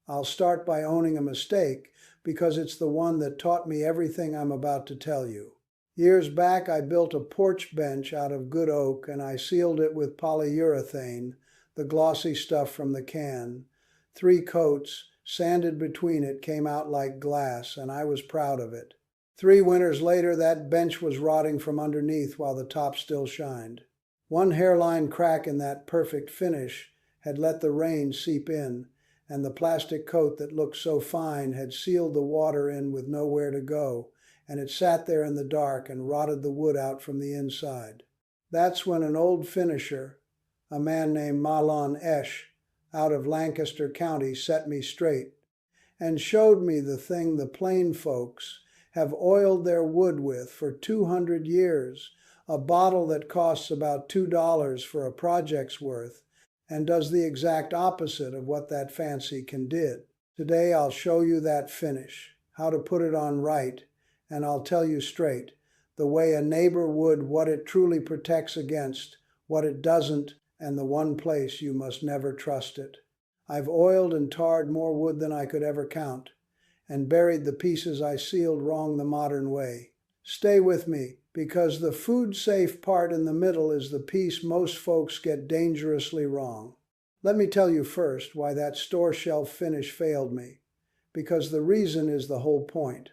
I'll start by owning a mistake because it's the one that taught me everything I'm about to tell you. Years back, I built a porch bench out of good oak and I sealed it with polyurethane, the glossy stuff from the can. 3 coats, sanded between it, came out like glass, and I was proud of it. 3 winters later, that bench was rotting from underneath while the top still shined. One hairline crack in that perfect finish had let the rain seep in, and the plastic coat that looked so fine had sealed the water in with nowhere to go, and it sat there in the dark and rotted the wood out from the inside. That's when an old finisher, a man named Mahlon Esch, out of Lancaster County, set me straight and showed me the thing the plain folks have oiled their wood with for 200 years, a bottle that costs about $2 for a project's worth and does the exact opposite of what that fancy can did. Today I'll show you that finish, how to put it on right, and I'll tell you straight, the way a neighbor would, what it truly protects against, what it doesn't, and the one place you must never trust it. I've oiled and tarred more wood than I could ever count, and buried the pieces I sealed wrong the modern way. Stay with me, because the food-safe part in the middle is the piece most folks get dangerously wrong. Let me tell you first why that store shelf finish failed me, because the reason is the whole point.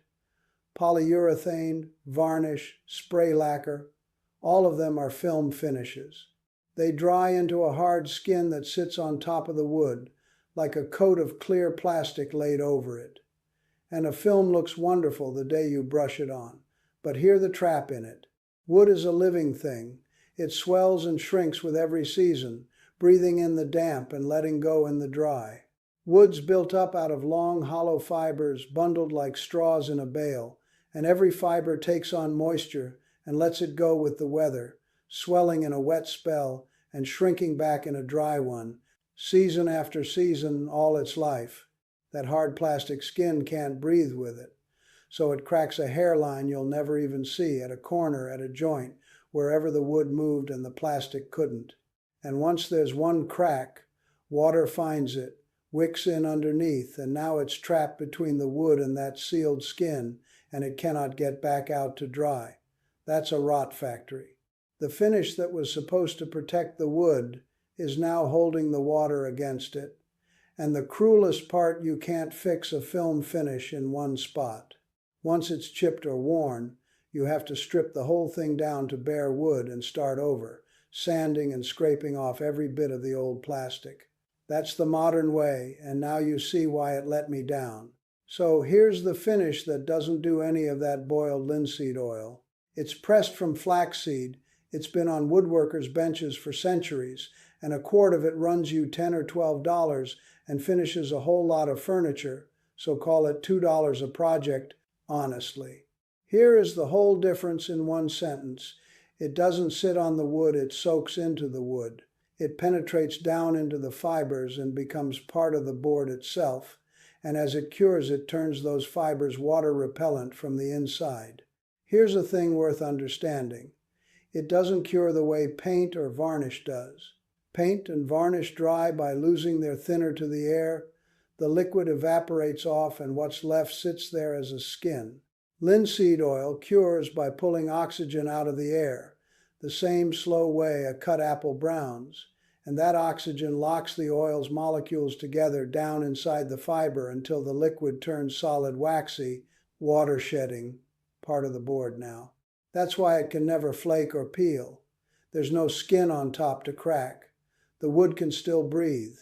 Polyurethane, varnish, spray lacquer, all of them are film finishes. They dry into a hard skin that sits on top of the wood, like a coat of clear plastic laid over it. And a film looks wonderful the day you brush it on. But hear the trap in it. Wood is a living thing. It swells and shrinks with every season, breathing in the damp and letting go in the dry. Wood's built up out of long, hollow fibers, bundled like straws in a bale, and every fiber takes on moisture and lets it go with the weather, swelling in a wet spell and shrinking back in a dry one, season after season, all its life. That hard plastic skin can't breathe with it, so it cracks a hairline you'll never even see, at a corner, at a joint, wherever the wood moved and the plastic couldn't. And once there's one crack, water finds it, wicks in underneath, and now it's trapped between the wood and that sealed skin, and it cannot get back out to dry. That's a rot factory. The finish that was supposed to protect the wood is now holding the water against it. And the cruelest part, you can't fix a film finish in one spot. Once it's chipped or worn, you have to strip the whole thing down to bare wood and start over, sanding and scraping off every bit of the old plastic. That's the modern way, and now you see why it let me down. So here's the finish that doesn't do any of that boiled linseed oil. It's pressed from flaxseed. It's been on woodworkers' benches for centuries, and a quart of it runs you $10 or $12 and finishes a whole lot of furniture, so call it $2 a project, honestly. Here is the whole difference in one sentence. It doesn't sit on the wood, it soaks into the wood. It penetrates down into the fibers and becomes part of the board itself, and as it cures, it turns those fibers water repellent from the inside. Here's a thing worth understanding. It doesn't cure the way paint or varnish does. Paint and varnish dry by losing their thinner to the air. The liquid evaporates off and what's left sits there as a skin. Linseed oil cures by pulling oxygen out of the air, the same slow way a cut apple browns, and that oxygen locks the oil's molecules together down inside the fiber until the liquid turns solid waxy, water shedding, part of the board now. That's why it can never flake or peel. There's no skin on top to crack. The wood can still breathe,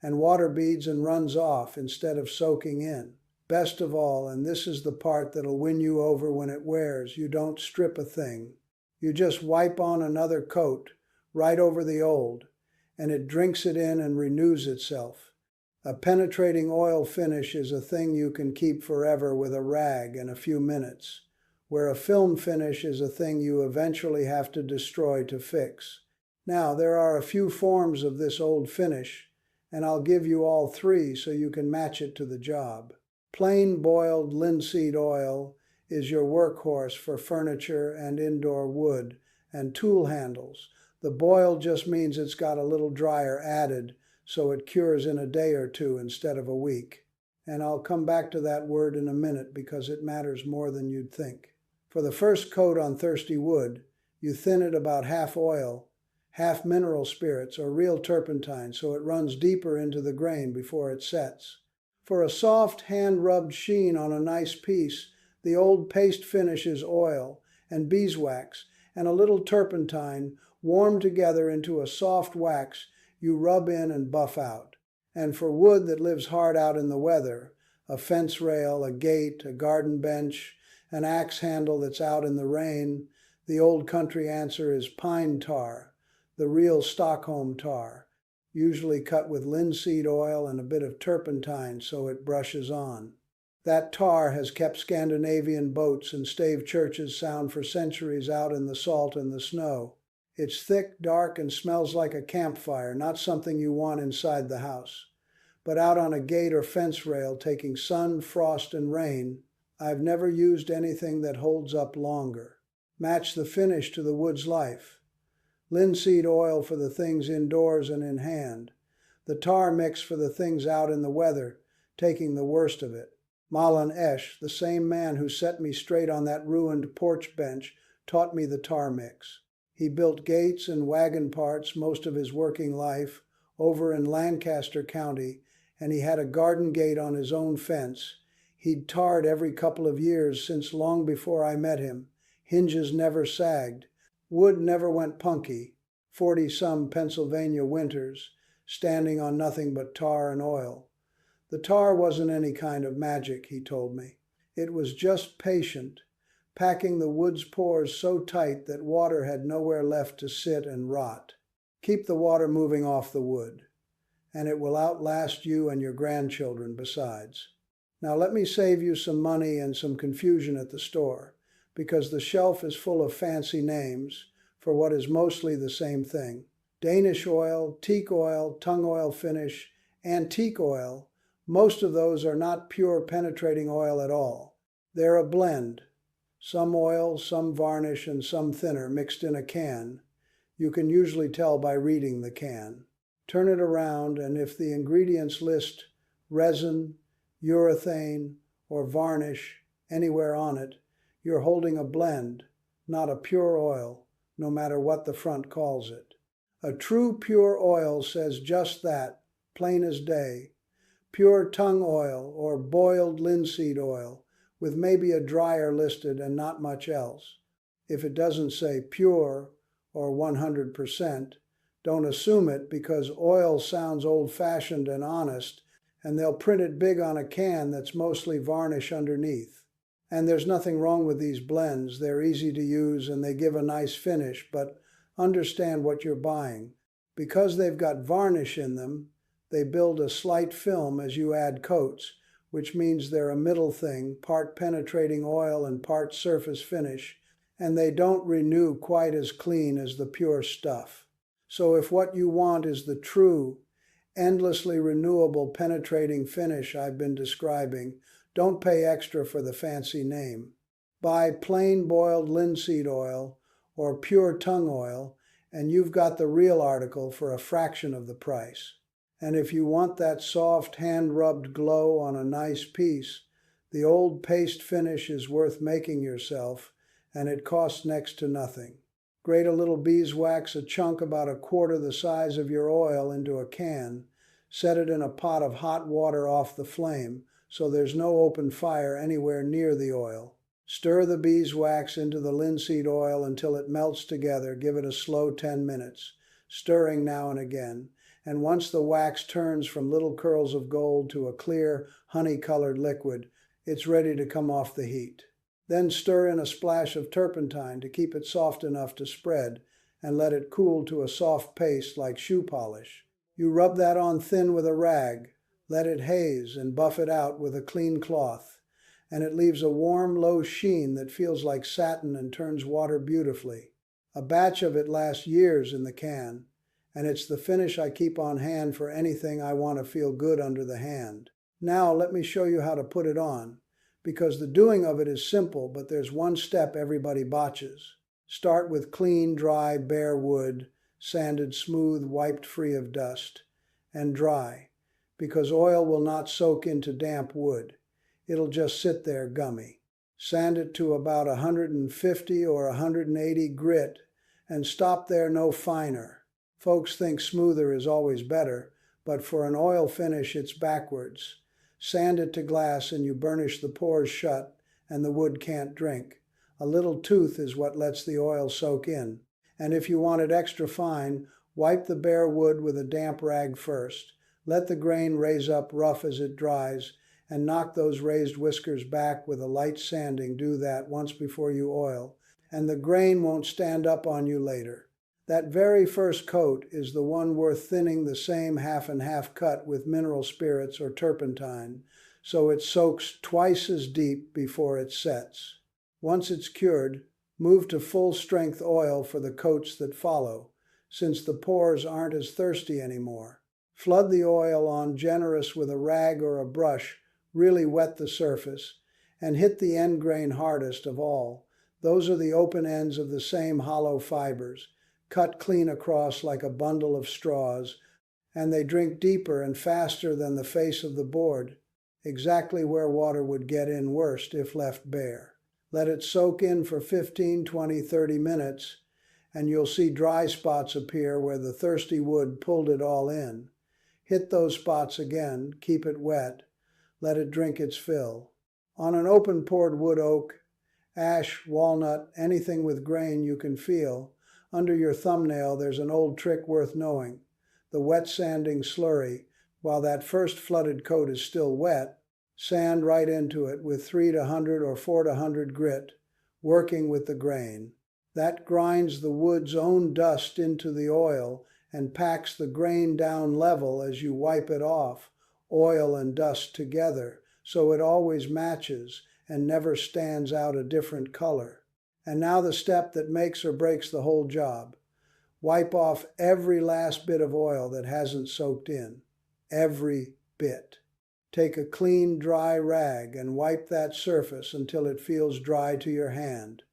and water beads and runs off instead of soaking in. Best of all, and this is the part that'll win you over when it wears, you don't strip a thing. You just wipe on another coat, right over the old, and it drinks it in and renews itself. A penetrating oil finish is a thing you can keep forever with a rag in a few minutes, where a film finish is a thing you eventually have to destroy to fix. Now, there are a few forms of this old finish, and I'll give you all 3 so you can match it to the job. Plain boiled linseed oil is your workhorse for furniture and indoor wood and tool handles. The boil just means it's got a little dryer added, so it cures in a day or 2 instead of a week. and I'll come back to that word in a minute because it matters more than you'd think. For the first coat on thirsty wood, you thin it about half oil, half mineral spirits or real turpentine so it runs deeper into the grain before it sets. For a soft hand-rubbed sheen on a nice piece, the old paste finish is oil and beeswax and a little turpentine warmed together into a soft wax you rub in and buff out. And for wood that lives hard out in the weather, a fence rail, a gate, a garden bench, an axe handle that's out in the rain, the old country answer is pine tar, the real Stockholm tar, usually cut with linseed oil and a bit of turpentine so it brushes on. That tar has kept Scandinavian boats and stave churches sound for centuries out in the salt and the snow. It's thick, dark, and smells like a campfire, not something you want inside the house. But out on a gate or fence rail, taking sun, frost, and rain, I've never used anything that holds up longer. Match the finish to the wood's life. Linseed oil for the things indoors and in hand. The tar mix for the things out in the weather, taking the worst of it. Malin Esch, the same man who set me straight on that ruined porch bench, taught me the tar mix. He built gates and wagon parts most of his working life over in Lancaster County, and he had a garden gate on his own fence. He'd tarred every couple of years since long before I met him. Hinges never sagged. Wood never went punky. 40-some Pennsylvania winters, standing on nothing but tar and oil. The tar wasn't any kind of magic, he told me. It was just patient, packing the wood's pores so tight that water had nowhere left to sit and rot. Keep the water moving off the wood, and it will outlast you and your grandchildren besides. Now let me save you some money and some confusion at the store, because the shelf is full of fancy names for what is mostly the same thing. Danish oil, teak oil, tung oil finish, antique oil. Most of those are not pure penetrating oil at all. They're a blend. Some oil, some varnish, and some thinner mixed in a can. You can usually tell by reading the can. Turn it around, and if the ingredients list resin, urethane, or varnish anywhere on it, you're holding a blend, not a pure oil, no matter what the front calls it. A true pure oil says just that, plain as day. Pure tung oil or boiled linseed oil, with maybe a dryer listed and not much else. If it doesn't say pure or 100%, don't assume it because oil sounds old-fashioned and honest, and they'll print it big on a can that's mostly varnish underneath. And there's nothing wrong with these blends. They're easy to use and they give a nice finish, but understand what you're buying. Because they've got varnish in them, they build a slight film as you add coats, which means they're a middle thing, part penetrating oil and part surface finish, and they don't renew quite as clean as the pure stuff. So if what you want is the true, endlessly renewable penetrating finish I've been describing, don't pay extra for the fancy name. Buy plain boiled linseed oil or pure tung oil, and you've got the real article for a fraction of the price. And if you want that soft hand-rubbed glow on a nice piece, the old paste finish is worth making yourself, and it costs next to nothing. Grate a little beeswax, a chunk about a quarter the size of your oil, into a can. Set it in a pot of hot water off the flame, so there's no open fire anywhere near the oil. Stir the beeswax into the linseed oil until it melts together. Give it a slow 10 minutes, stirring now and again. And once the wax turns from little curls of gold to a clear, honey-colored liquid, it's ready to come off the heat. Then stir in a splash of turpentine to keep it soft enough to spread, and let it cool to a soft paste like shoe polish. You rub that on thin with a rag, let it haze, and buff it out with a clean cloth, and it leaves a warm, low sheen that feels like satin and turns water beautifully. A batch of it lasts years in the can, and it's the finish I keep on hand for anything I want to feel good under the hand. Now let me show you how to put it on, because the doing of it is simple, but there's one step everybody botches. Start with clean, dry, bare wood, sanded smooth, wiped free of dust, and dry. because oil will not soak into damp wood. It'll just sit there gummy. Sand it to about 150 or 180 grit and stop there no finer. Folks think smoother is always better, but for an oil finish it's backwards. Sand it to glass and you burnish the pores shut and the wood can't drink. A little tooth is what lets the oil soak in. And if you want it extra fine, wipe the bare wood with a damp rag first. Let the grain raise up rough as it dries, and knock those raised whiskers back with a light sanding. Do that once before you oil, and the grain won't stand up on you later. That very first coat is the one worth thinning the same half and half cut with mineral spirits or turpentine, so it soaks twice as deep before it sets. Once it's cured, move to full strength oil for the coats that follow, since the pores aren't as thirsty anymore. Flood the oil on generous with a rag or a brush, really wet the surface, and hit the end grain hardest of all. Those are the open ends of the same hollow fibers, cut clean across like a bundle of straws, and they drink deeper and faster than the face of the board, exactly where water would get in worst if left bare. Let it soak in for 15, 20, 30 minutes, and you'll see dry spots appear where the thirsty wood pulled it all in. Hit those spots again, keep it wet, let it drink its fill. On an open-pored wood oak, ash, walnut, anything with grain you can feel, under your thumbnail there's an old trick worth knowing. The wet sanding slurry, while that first flooded coat is still wet, sand right into it with 3 to 100 or 4 to 100 grit, working with the grain. That grinds the wood's own dust into the oil and packs the grain down level as you wipe it off, oil and dust together, so it always matches and never stands out a different color. And now the step that makes or breaks the whole job. Wipe off every last bit of oil that hasn't soaked in. Every bit. Take a clean, dry rag and wipe that surface until it feels dry to your hand,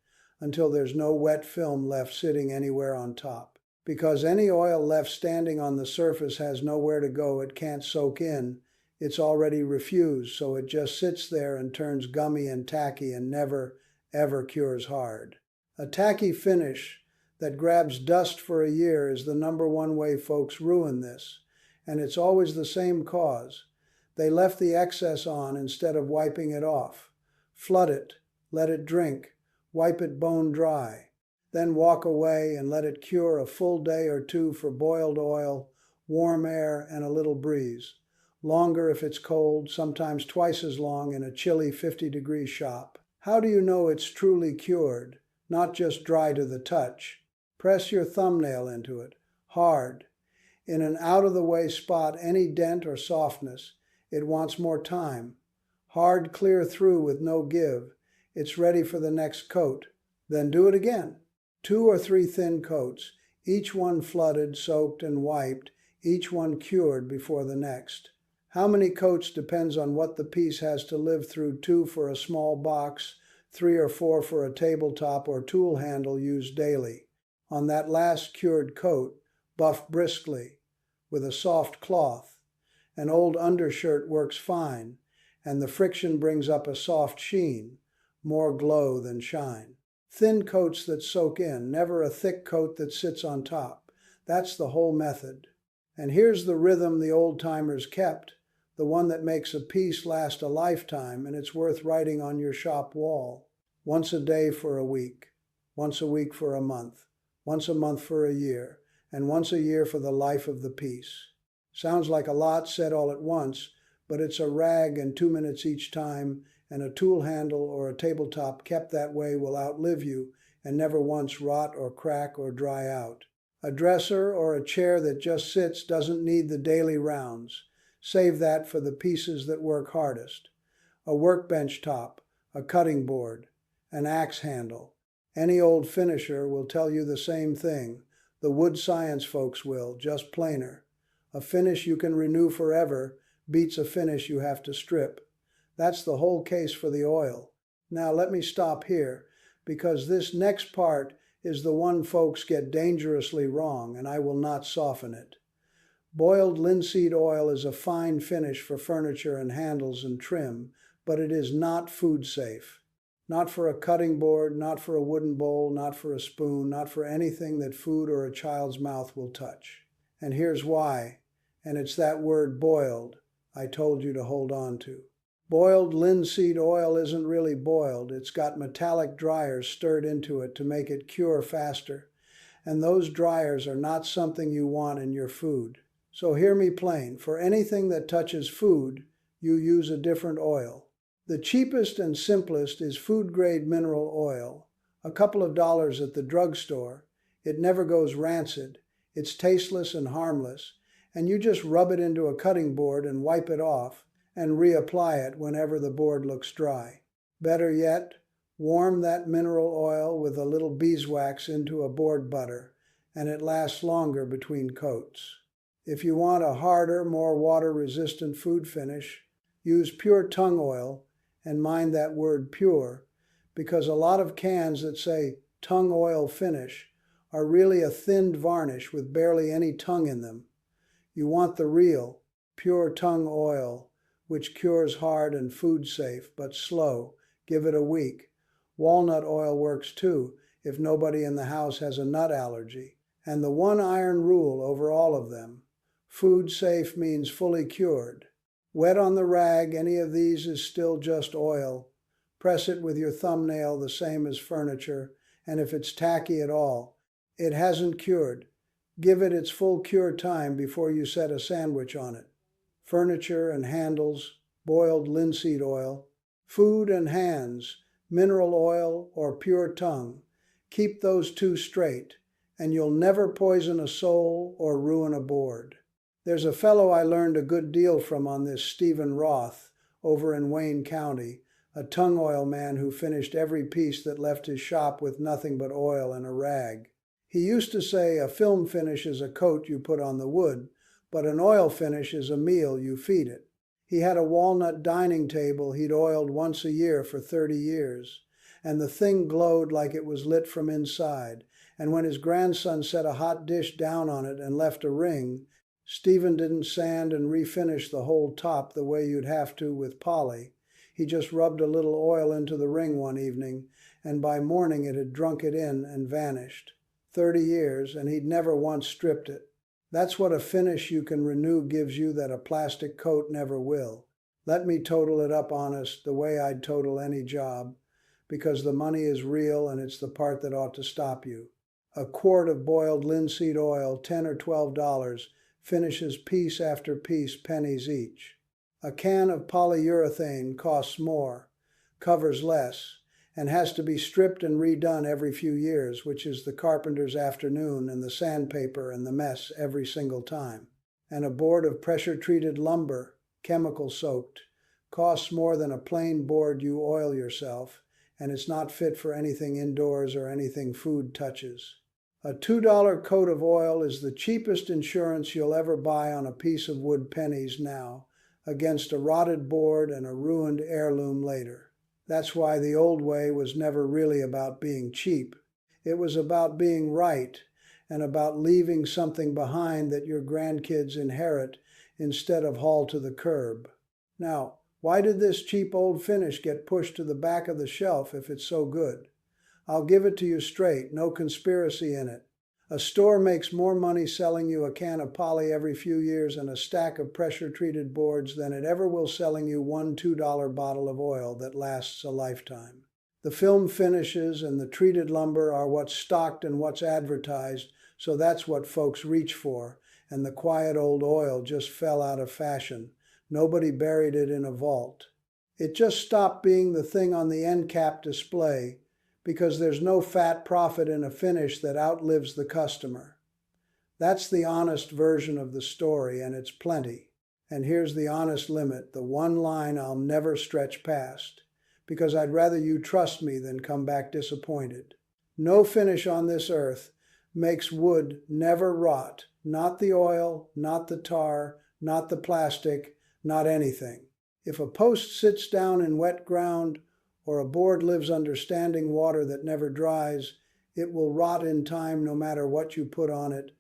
until there's no wet film left sitting anywhere on top. Because any oil left standing on the surface has nowhere to go, it can't soak in. It's already refused, so it just sits there and turns gummy and tacky and never, ever cures hard. A tacky finish that grabs dust for a year is the #1 way folks ruin this, and it's always the same cause. They left the excess on instead of wiping it off. Flood it, let it drink, wipe it bone dry, then walk away and let it cure a full day or two for boiled oil, warm air, and a little breeze. Longer if it's cold, sometimes twice as long in a chilly 50-degree shop. How do you know it's truly cured, not just dry to the touch? Press your thumbnail into it, hard. In an out-of-the-way spot, any dent or softness, it wants more time. Hard clear through with no give. It's ready for the next coat. Then do it again. 2 or 3 thin coats, each one flooded, soaked, and wiped, each one cured before the next. How many coats depends on what the piece has to live through. 2 for a small box, 3 or 4 for a tabletop or tool handle used daily. On that last cured coat, buff briskly with a soft cloth. An old undershirt works fine, and the friction brings up a soft sheen, more glow than shine. Thin coats that soak in, never a thick coat that sits on top. That's the whole method. And here's the rhythm the old-timers kept, the one that makes a piece last a lifetime, and it's worth writing on your shop wall. Once a day for a week, once a week for a month, once a month for a year, and once a year for the life of the piece. Sounds like a lot said all at once, but it's a rag and 2 minutes each time, and a tool handle or a tabletop kept that way will outlive you and never once rot or crack or dry out. A dresser or a chair that just sits doesn't need the daily rounds. Save that for the pieces that work hardest. A workbench top, a cutting board, an axe handle. Any old finisher will tell you the same thing. The wood science folks will, just plainer. A finish you can renew forever beats a finish you have to strip. That's the whole case for the oil. Now let me stop here, because this next part is the one folks get dangerously wrong, and I will not soften it. Boiled linseed oil is a fine finish for furniture and handles and trim, but it is not food safe. Not for a cutting board, not for a wooden bowl, not for a spoon, not for anything that food or a child's mouth will touch. And here's why, and it's that word boiled I told you to hold on to. Boiled linseed oil isn't really boiled. It's got metallic driers stirred into it to make it cure faster. And those driers are not something you want in your food. So hear me plain. For anything that touches food, you use a different oil. The cheapest and simplest is food-grade mineral oil. A couple of dollars at the drugstore. It never goes rancid. It's tasteless and harmless. And you just rub it into a cutting board and wipe it off and reapply it whenever the board looks dry. Better yet, warm that mineral oil with a little beeswax into a board butter, and it lasts longer between coats. If you want a harder, more water-resistant food finish, use pure tung oil, and mind that word pure, because a lot of cans that say tung oil finish are really a thinned varnish with barely any tung in them. You want the real, pure tung oil, which cures hard and food safe, but slow. Give it a week. Walnut oil works too, if nobody in the house has a nut allergy. And the one iron rule over all of them: food safe means fully cured. Wet on the rag, any of these is still just oil. Press it with your thumbnail the same as furniture, and if it's tacky at all, it hasn't cured. Give it its full cure time before you set a sandwich on it. Furniture and handles, boiled linseed oil. Food and hands, mineral oil or pure tung. Keep those two straight, and you'll never poison a soul or ruin a board. There's a fellow I learned a good deal from on this, Stephen Roth, over in Wayne County, a tung oil man who finished every piece that left his shop with nothing but oil and a rag. He used to say a film finish is a coat you put on the wood, but an oil finish is a meal you feed it. He had a walnut dining table he'd oiled once a year for 30 years, and the thing glowed like it was lit from inside, and when his grandson set a hot dish down on it and left a ring, Stephen didn't sand and refinish the whole top the way you'd have to with poly. He just rubbed a little oil into the ring one evening, and by morning it had drunk it in and vanished. 30 years, and he'd never once stripped it. That's what a finish you can renew gives you that a plastic coat never will. Let me total it up honest, the way I'd total any job, because the money is real and it's the part that ought to stop you. A quart of boiled linseed oil, $10 or $12, finishes piece after piece, pennies each. A can of polyurethane costs more, covers less, and has to be stripped and redone every few years, which is the carpenter's afternoon and the sandpaper and the mess every single time. And a board of pressure-treated lumber, chemical-soaked, costs more than a plain board you oil yourself, and it's not fit for anything indoors or anything food touches. A $2 coat of oil is the cheapest insurance you'll ever buy on a piece of wood pennies now, against a rotted board and a ruined heirloom later. That's why the old way was never really about being cheap. It was about being right, and about leaving something behind that your grandkids inherit instead of haul to the curb. Now, why did this cheap old finish get pushed to the back of the shelf if it's so good? I'll give it to you straight, no conspiracy in it. A store makes more money selling you a can of poly every few years and a stack of pressure-treated boards than it ever will selling you one $2 bottle of oil that lasts a lifetime. The film finishes and the treated lumber are what's stocked and what's advertised, so that's what folks reach for, and the quiet old oil just fell out of fashion. Nobody buried it in a vault. It just stopped being the thing on the end cap display, because there's no fat profit in a finish that outlives the customer. That's the honest version of the story, and it's plenty. And here's the honest limit, the one line I'll never stretch past, because I'd rather you trust me than come back disappointed. No finish on this earth makes wood never rot, not the oil, not the tar, not the plastic, not anything. If a post sits down in wet ground, or a board lives under standing water that never dries, it will rot in time no matter what you put on it,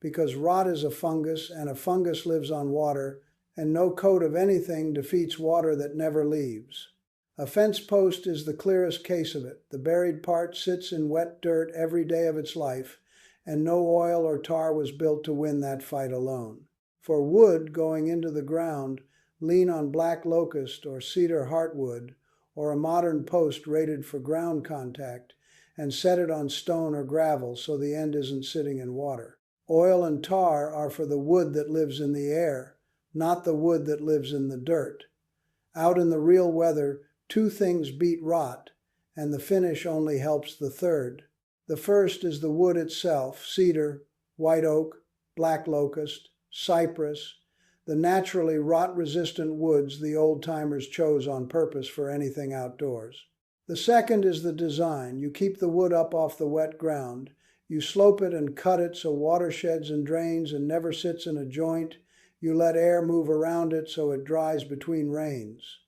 because rot is a fungus, and a fungus lives on water, and no coat of anything defeats water that never leaves. A fence post is the clearest case of it. The buried part sits in wet dirt every day of its life, and no oil or tar was built to win that fight alone. For wood going into the ground, lean on black locust or cedar heartwood, or a modern post rated for ground contact, and set it on stone or gravel so the end isn't sitting in water. Oil and tar are for the wood that lives in the air, not the wood that lives in the dirt. Out in the real weather, two things beat rot, and the finish only helps the third. The first is the wood itself: cedar, white oak, black locust, cypress, the naturally rot-resistant woods the old-timers chose on purpose for anything outdoors. The second is the design. You keep the wood up off the wet ground. You slope it and cut it so water sheds and drains and never sits in a joint. You let air move around it so it dries between rains.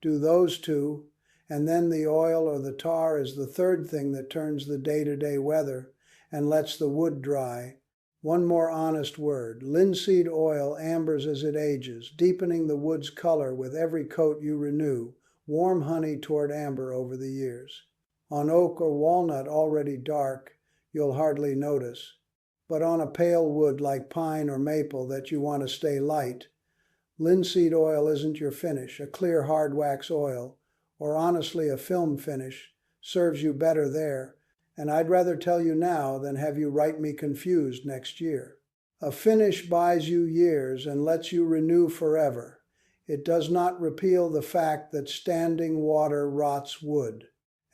Do those two, and then the oil or the tar is the third thing that turns the day-to-day weather and lets the wood dry. One more honest word: linseed oil ambers as it ages, deepening the wood's color with every coat you renew, warm honey toward amber over the years. On oak or walnut already dark, you'll hardly notice, but on a pale wood like pine or maple that you want to stay light, linseed oil isn't your finish. A clear hard wax oil, or honestly a film finish, serves you better there, and I'd rather tell you now than have you write me confused next year. A finish buys you years and lets you renew forever. It does not repeal the fact that standing water rots wood.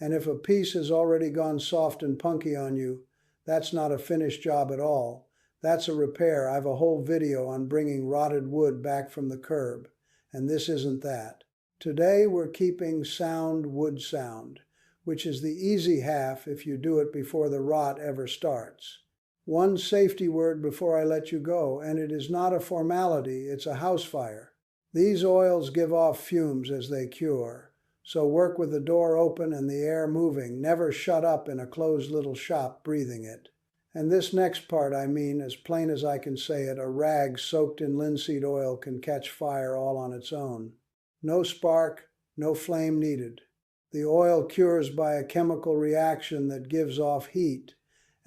And if a piece has already gone soft and punky on you, that's not a finish job at all. That's a repair. I've a whole video on bringing rotted wood back from the curb, and this isn't that. Today we're keeping sound wood sound, which is the easy half if you do it before the rot ever starts. One safety word before I let you go, and it is not a formality, it's a house fire. These oils give off fumes as they cure, so work with the door open and the air moving, never shut up in a closed little shop breathing it. And this next part, I mean, as plain as I can say it, a rag soaked in linseed oil can catch fire all on its own. No spark, no flame needed. The oil cures by a chemical reaction that gives off heat,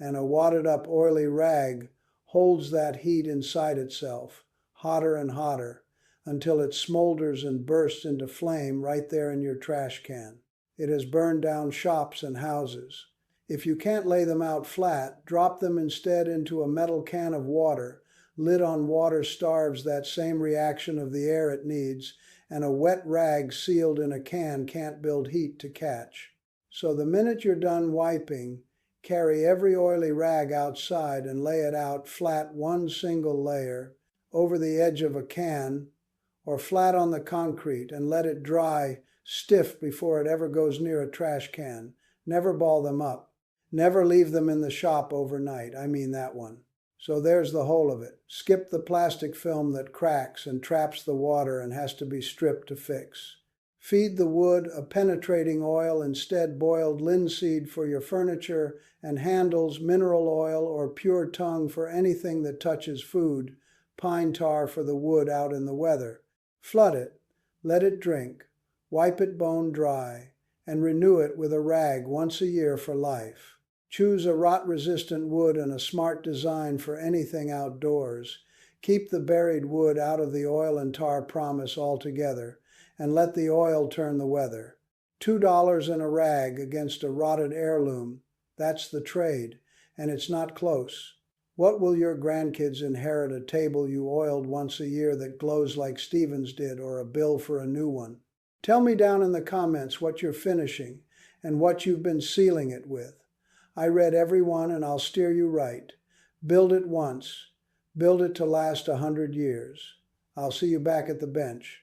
and a wadded up oily rag holds that heat inside itself, hotter and hotter, until it smolders and bursts into flame right there in your trash can. It has burned down shops and houses. If you can't lay them out flat, drop them instead into a metal can of water. Lid on water starves that same reaction of the air it needs, and a wet rag sealed in a can can't build heat to catch. So the minute you're done wiping, carry every oily rag outside and lay it out flat, one single layer, over the edge of a can, or flat on the concrete, and let it dry stiff before it ever goes near a trash can. Never ball them up. Never leave them in the shop overnight. I mean that one. So there's the whole of it. Skip the plastic film that cracks and traps the water and has to be stripped to fix. Feed the wood a penetrating oil, instead boiled linseed for your furniture, and handles, mineral oil or pure tung for anything that touches food, pine tar for the wood out in the weather. Flood it, let it drink, wipe it bone dry, and renew it with a rag once a year for life. Choose a rot-resistant wood and a smart design for anything outdoors. Keep the buried wood out of the oil and tar promise altogether, and let the oil turn the weather. $2 in a rag against a rotted heirloom, that's the trade, and it's not close. What will your grandkids inherit? A table you oiled once a year that glows like Stevens did, or a bill for a new one? Tell me down in the comments what you're finishing and what you've been sealing it with. I read every one and I'll steer you right. Build it once. Build it to last 100 years. I'll see you back at the bench.